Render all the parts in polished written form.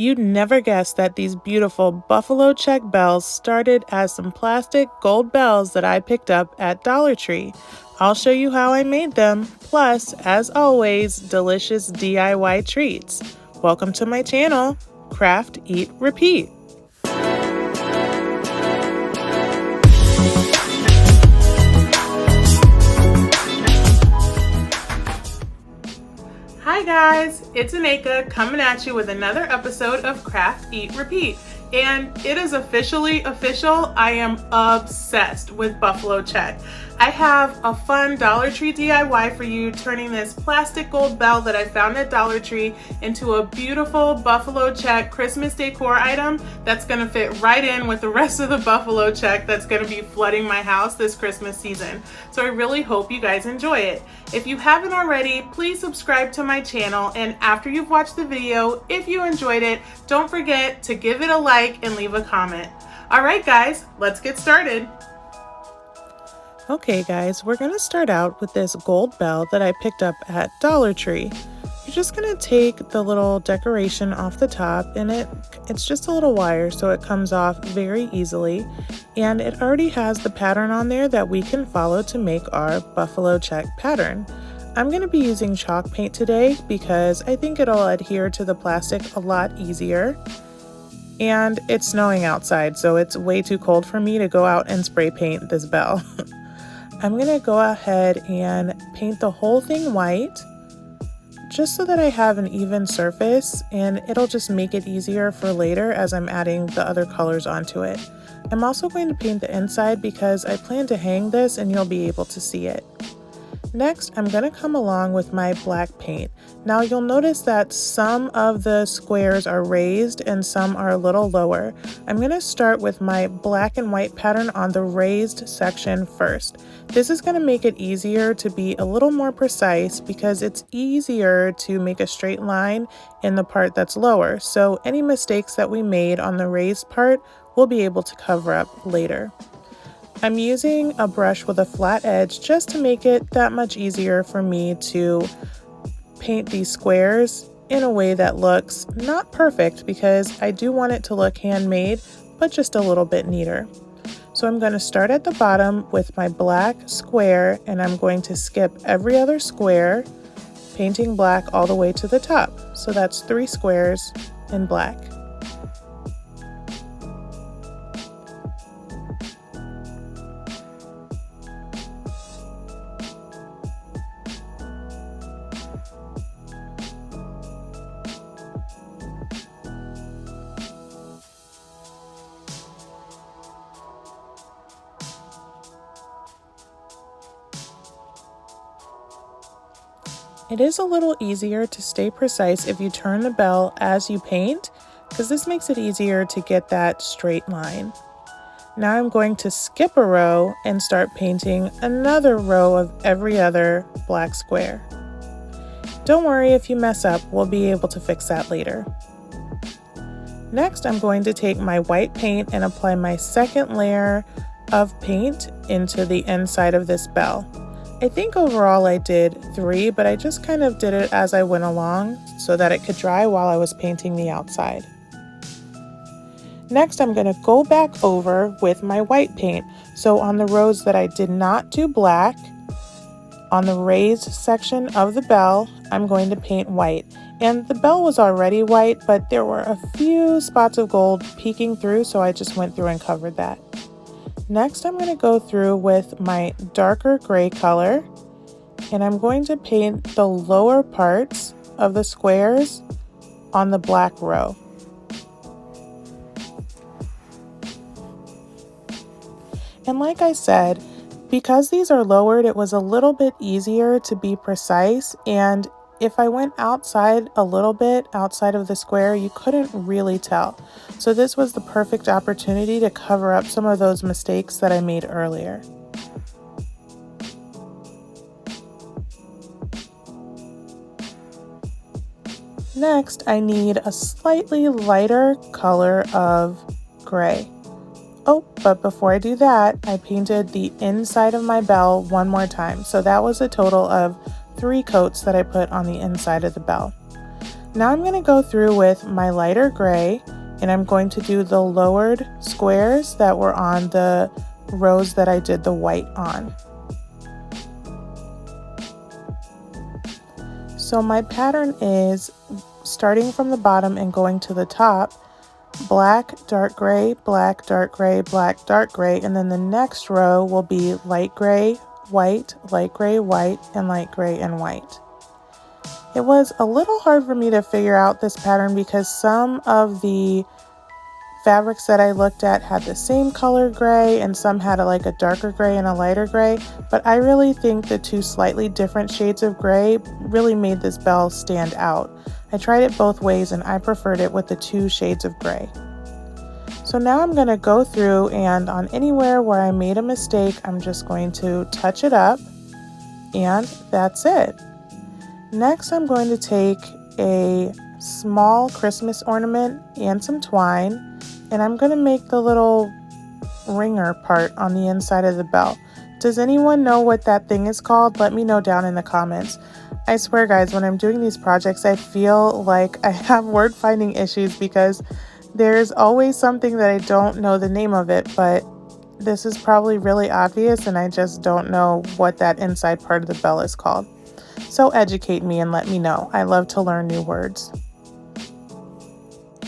You'd never guess that these beautiful buffalo check bells started as some plastic gold bells that I picked up at Dollar Tree. I'll show you how I made them, plus, as always, delicious DIY treats. Welcome to my channel, Craft, Eat, Repeat. Hi guys, it's Aneka coming at you with another episode of Craft, Eat, Repeat. And it is officially official. I am obsessed with buffalo check. I have a fun Dollar Tree DIY for you, turning this plastic gold bell that I found at Dollar Tree into a beautiful buffalo check Christmas decor item that's gonna fit right in with the rest of the buffalo check that's gonna be flooding my house this Christmas season. So I really hope you guys enjoy it. If you haven't already, please subscribe to my channel, and after you've watched the video, if you enjoyed it, don't forget to give it a like and leave a comment. All right guys, let's get started. Okay guys, we're gonna start out with this gold bell that I picked up at Dollar Tree. You're just gonna take the little decoration off the top, and it's just a little wire, so it comes off very easily, and it already has the pattern on there that we can follow to make our buffalo check pattern. I'm gonna be using chalk paint today because I think it'll adhere to the plastic a lot easier. And it's snowing outside, so it's way too cold for me to go out and spray paint this bell. I'm gonna go ahead and paint the whole thing white just so that I have an even surface, and it'll just make it easier for later as I'm adding the other colors onto it. I'm also going to paint the inside because I plan to hang this and you'll be able to see it. Next, I'm going to come along with my black paint. Now you'll notice that some of the squares are raised and some are a little lower. I'm going to start with my black and white pattern on the raised section first. This is going to make it easier to be a little more precise because it's easier to make a straight line in the part that's lower. So any mistakes that we made on the raised part, we'll be able to cover up later. I'm using a brush with a flat edge just to make it that much easier for me to paint these squares in a way that looks not perfect because I do want it to look handmade, but just a little bit neater. So I'm going to start at the bottom with my black square, and I'm going to skip every other square, painting black all the way to the top. So that's 3 squares in black. It is a little easier to stay precise if you turn the bell as you paint, because this makes it easier to get that straight line. Now I'm going to skip a row and start painting another row of every other black square. Don't worry if you mess up, we'll be able to fix that later. Next, I'm going to take my white paint and apply my second layer of paint into the inside of this bell. I think overall I did 3, but I just kind of did it as I went along so that it could dry while I was painting the outside. Next, I'm going to go back over with my white paint. So on the rows that I did not do black, on the raised section of the bell, I'm going to paint white. And the bell was already white, but there were a few spots of gold peeking through, so I just went through and covered that. Next, I'm going to go through with my darker gray color, and I'm going to paint the lower parts of the squares on the black row. And like I said, because these are lowered, it was a little bit easier to be precise, and if I went outside a little bit, outside of the square, you couldn't really tell. So this was the perfect opportunity to cover up some of those mistakes that I made earlier. Next, I need a slightly lighter color of gray. Oh, but before I do that, I painted the inside of my bell one more time. So that was a total of 3 coats that I put on the inside of the bell. Now I'm going to go through with my lighter gray, and I'm going to do the lowered squares that were on the rows that I did the white on. So my pattern is starting from the bottom and going to the top, black, dark gray, black, dark gray, black, dark gray, and then the next row will be light gray, white, light gray, white, and light gray and white. It was a little hard for me to figure out this pattern because some of the fabrics that I looked at had the same color gray and some had like a darker gray and a lighter gray, but I really think the two slightly different shades of gray really made this bell stand out. I tried it both ways and I preferred it with the two shades of gray. So now I'm going to go through, and on anywhere where I made a mistake, I'm just going to touch it up, and that's it. Next, I'm going to take a small Christmas ornament and some twine, and I'm going to make the little ringer part on the inside of the bell. Does anyone know what that thing is called? Let me know down in the comments. I swear guys, when I'm doing these projects, I feel like I have word finding issues because there's always something that I don't know the name of it, but this is probably really obvious and I just don't know what that inside part of the bell is called. So educate me and let me know. I love to learn new words.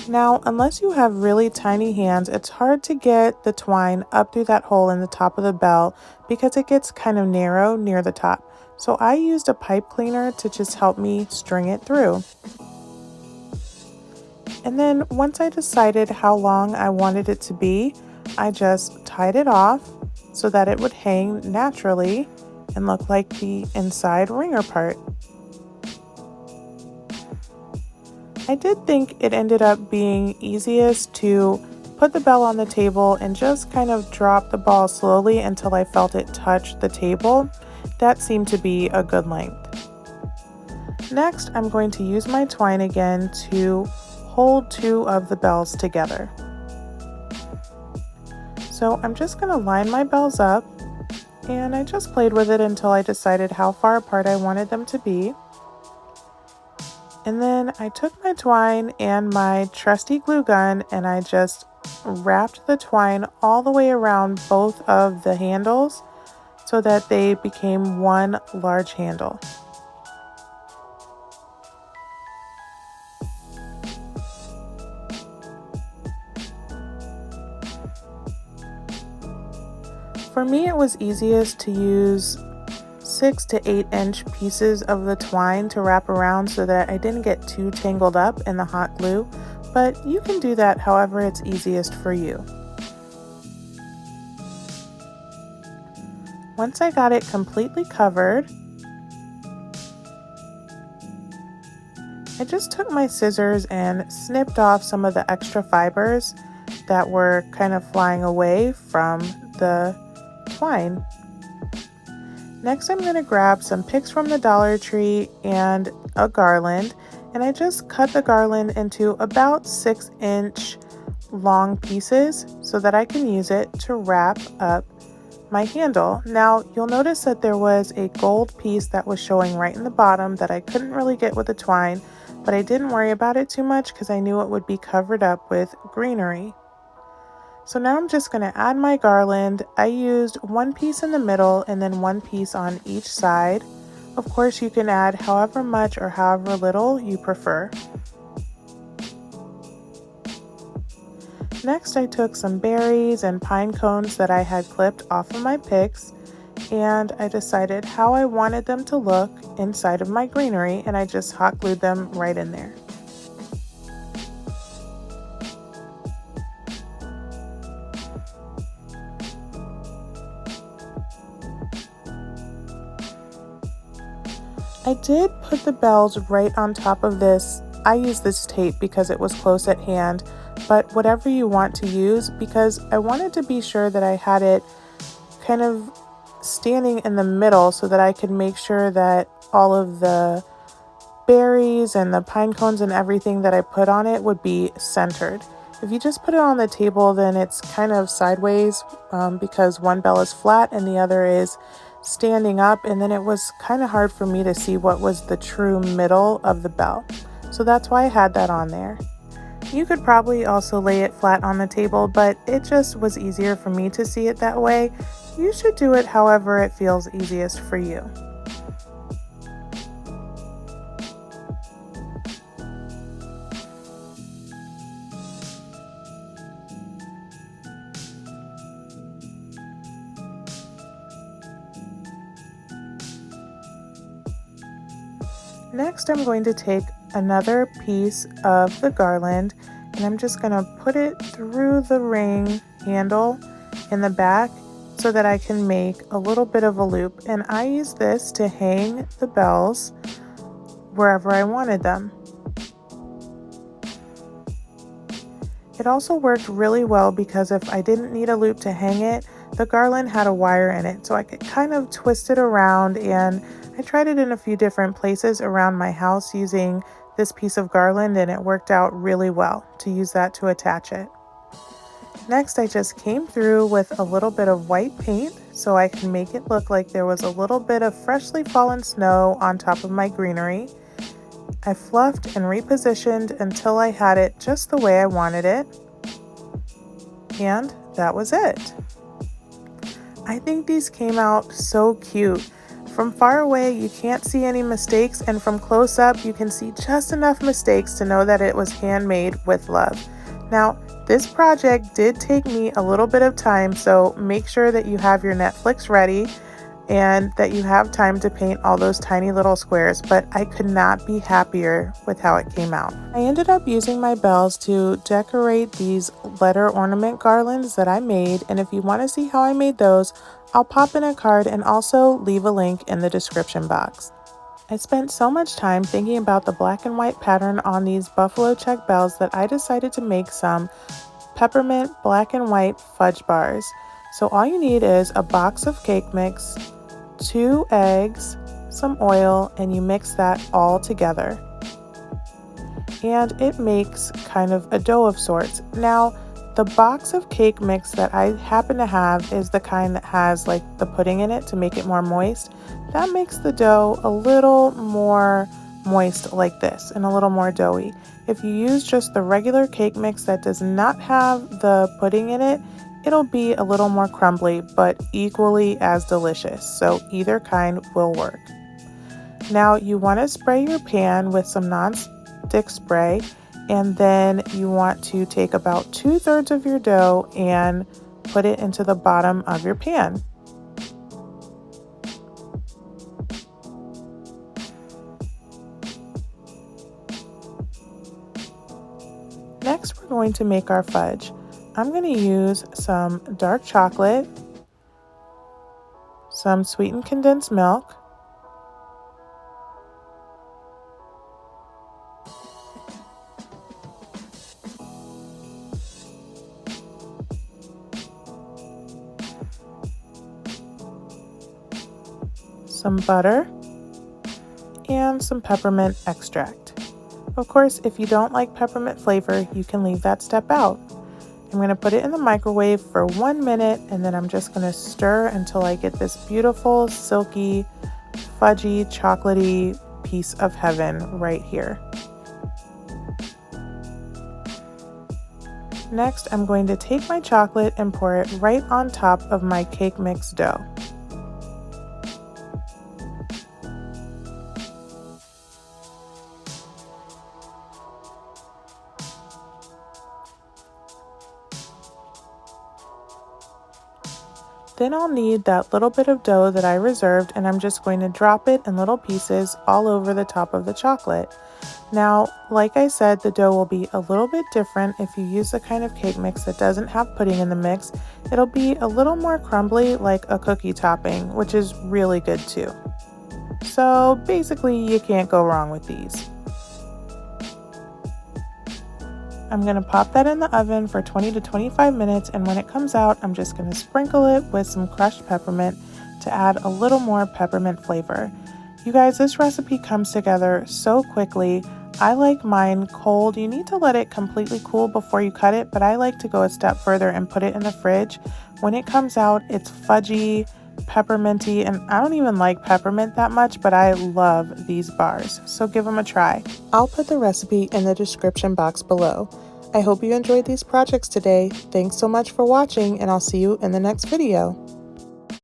Now, unless you have really tiny hands, it's hard to get the twine up through that hole in the top of the bell because it gets kind of narrow near the top. So I used a pipe cleaner to just help me string it through. And then once I decided how long I wanted it to be, I just tied it off so that it would hang naturally and look like the inside ringer part. I did think it ended up being easiest to put the bell on the table and just kind of drop the ball slowly until I felt it touch the table. That seemed to be a good length. Next, I'm going to use my twine again to hold two of the bells together. So I'm just going to line my bells up, and I just played with it until I decided how far apart I wanted them to be. And then I took my twine and my trusty glue gun and I just wrapped the twine all the way around both of the handles so that they became one large handle. For me, it was easiest to use 6 to 8 inch pieces of the twine to wrap around so that I didn't get too tangled up in the hot glue, but you can do that however it's easiest for you. Once I got it completely covered, I just took my scissors and snipped off some of the extra fibers that were kind of flying away from the twine. Next, I'm going to grab some picks from the Dollar Tree and a garland, and I just cut the garland into about 6-inch long pieces so that I can use it to wrap up my handle. Now, you'll notice that there was a gold piece that was showing right in the bottom that I couldn't really get with the twine, but I didn't worry about it too much because I knew it would be covered up with greenery. So now I'm just going to add my garland. I used one piece in the middle and then one piece on each side. Of course, you can add however much or however little you prefer. Next, I took some berries and pine cones that I had clipped off of my picks, and I decided how I wanted them to look inside of my greenery, and I just hot glued them right in there. I did put the bells right on top of this. I used this tape because it was close at hand, but whatever you want to use, because I wanted to be sure that I had it kind of standing in the middle so that I could make sure that all of the berries and the pine cones and everything that I put on it would be centered. If you just put it on the table, then it's kind of sideways because one bell is flat and the other is standing up, and then it was kind of hard for me to see what was the true middle of the bell. so that's why I had that on there. You could probably also lay it flat on the table, but it just was easier for me to see it that way. You should do it however it feels easiest for you. Next, I'm going to take another piece of the garland and I'm just going to put it through the ring handle in the back so that I can make a little bit of a loop. And I use this to hang the bells wherever I wanted them. It also worked really well because if I didn't need a loop to hang it, the garland had a wire in it, so I could kind of twist it around, and I tried it in a few different places around my house using this piece of garland, and it worked out really well to use that to attach it. Next, I just came through with a little bit of white paint so I can make it look like there was a little bit of freshly fallen snow on top of my greenery. I fluffed and repositioned until I had it just the way I wanted it. And that was it. I think these came out so cute. From far away, you can't see any mistakes, and from close up, you can see just enough mistakes to know that it was handmade with love. Now, this project did take me a little bit of time, so make sure that you have your Netflix ready and that you have time to paint all those tiny little squares, but I could not be happier with how it came out. I ended up using my bells to decorate these letter ornament garlands that I made, and if you want to see how I made those, I'll pop in a card and also leave a link in the description box. I spent so much time thinking about the black and white pattern on these buffalo check bells that I decided to make some peppermint black and white fudge bars. So all you need is a box of cake mix, 2 eggs, some oil, and you mix that all together. And it makes kind of a dough of sorts. Now, the box of cake mix that I happen to have is the kind that has like the pudding in it to make it more moist. That makes the dough a little more moist like this and a little more doughy. If you use just the regular cake mix that does not have the pudding in it, it'll be a little more crumbly, but equally as delicious. So either kind will work. Now you want to spray your pan with some non-stick spray, and then you want to take about 2/3 of your dough and put it into the bottom of your pan. Next, we're going to make our fudge. I'm going to use some dark chocolate, some sweetened condensed milk, some butter, and some peppermint extract. Of course, if you don't like peppermint flavor, you can leave that step out. I'm going to put it in the microwave for 1 minute, and then I'm just going to stir until I get this beautiful, silky, fudgy, chocolatey piece of heaven right here. Next, I'm going to take my chocolate and pour it right on top of my cake mix dough. Then I'll need that little bit of dough that I reserved, and I'm just going to drop it in little pieces all over the top of the chocolate. Now, like I said, the dough will be a little bit different if you use the kind of cake mix that doesn't have pudding in the mix. It'll be a little more crumbly like a cookie topping, which is really good too. So basically, you can't go wrong with these. I'm going to pop that in the oven for 20 to 25 minutes, and when it comes out, I'm just going to sprinkle it with some crushed peppermint to add a little more peppermint flavor. You guys, this recipe comes together so quickly. I like mine cold. You need to let it completely cool before you cut it, but I like to go a step further and put it in the fridge. When it comes out, it's fudgy, pepperminty, and I don't even like peppermint that much, but I love these bars, so give them a try. I'll put the recipe in the description box below. I hope you enjoyed these projects today. Thanks so much for watching, and I'll see you in the next video.